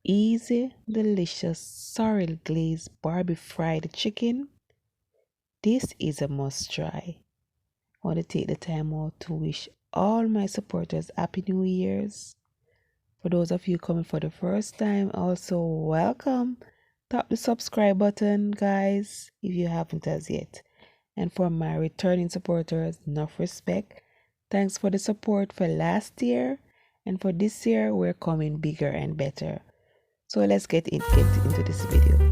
easy, delicious sorrel glazed Barb-Fried chicken. This is a must try. I want to take the time out to wish all my supporters Happy New Year's. For those of you coming for the first time, also welcome. Tap the subscribe button, guys, if you haven't as yet. And for my returning supporters, enough respect. Thanks for the support for last year. And for this year, we're coming bigger and better. So let's get into this video.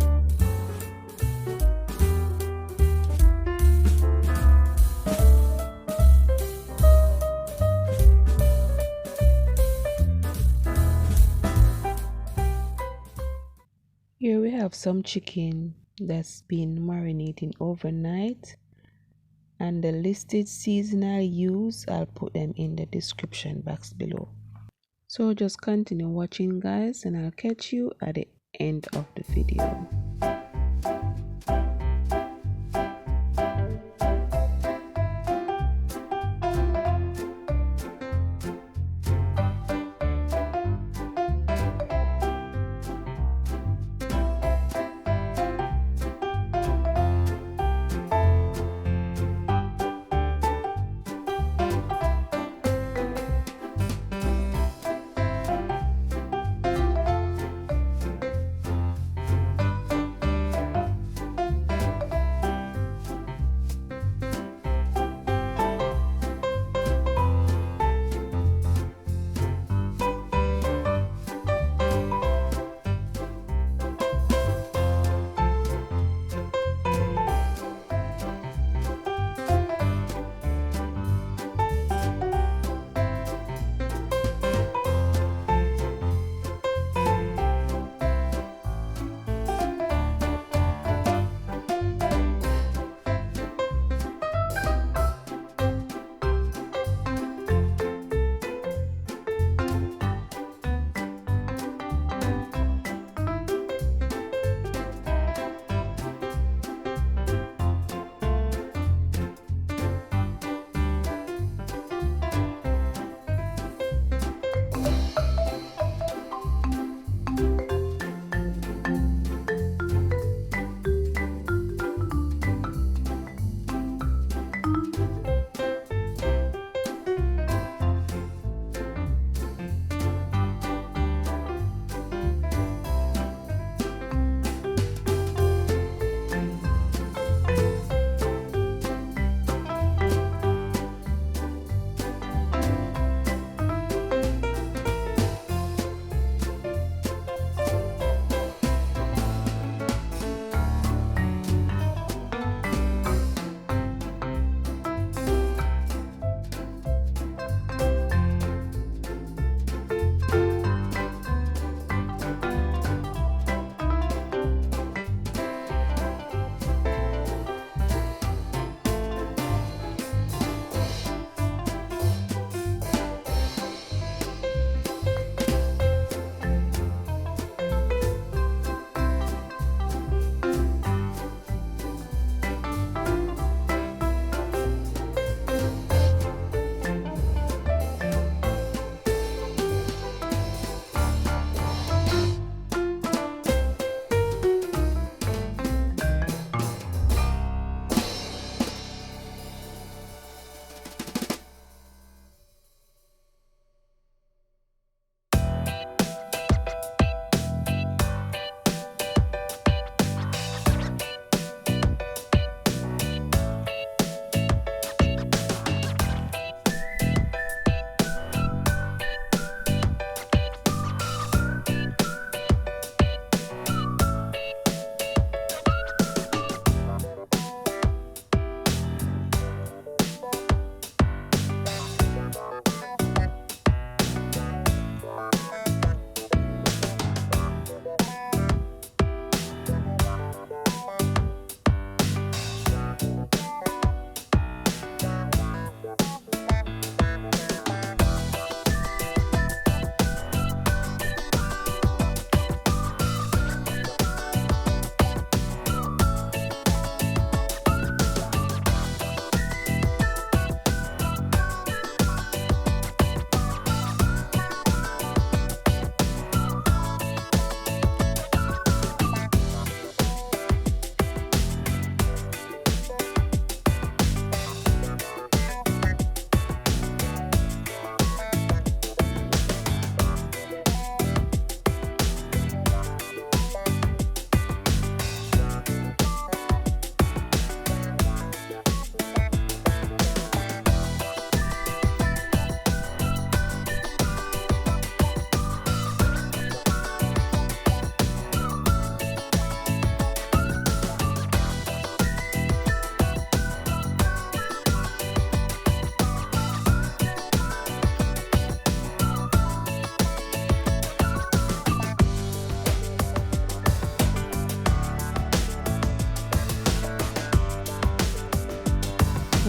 Here we have some chicken that's been marinating overnight, and the listed seasonal use, I'll put them in the description box below. So just continue watching, guys, and I'll catch you at the end of the video.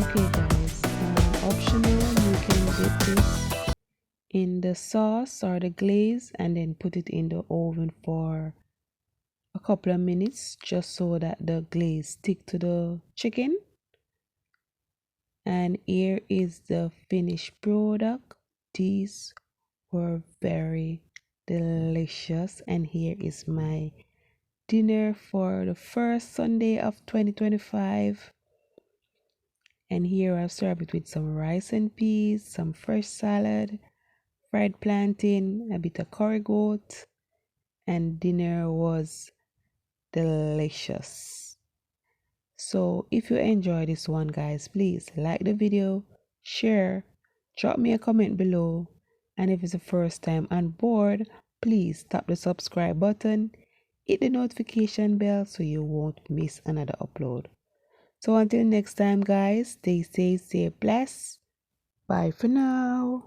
Okay guys, optional, you can dip this in the sauce or the glaze and then put it in the oven for a couple of minutes just so that the glaze stick to the chicken. And here is the finished product. These were very delicious, and here is my dinner for the first Sunday of 2025. And here I've served it with some rice and peas, some fresh salad, fried plantain, a bit of curry goat, and dinner was delicious. So if you enjoy this one guys, please like the video, share, drop me a comment below, and if it's the first time on board, please tap the subscribe button, hit the notification bell so you won't miss another upload. So until next time guys, stay safe, stay blessed. Bye for now.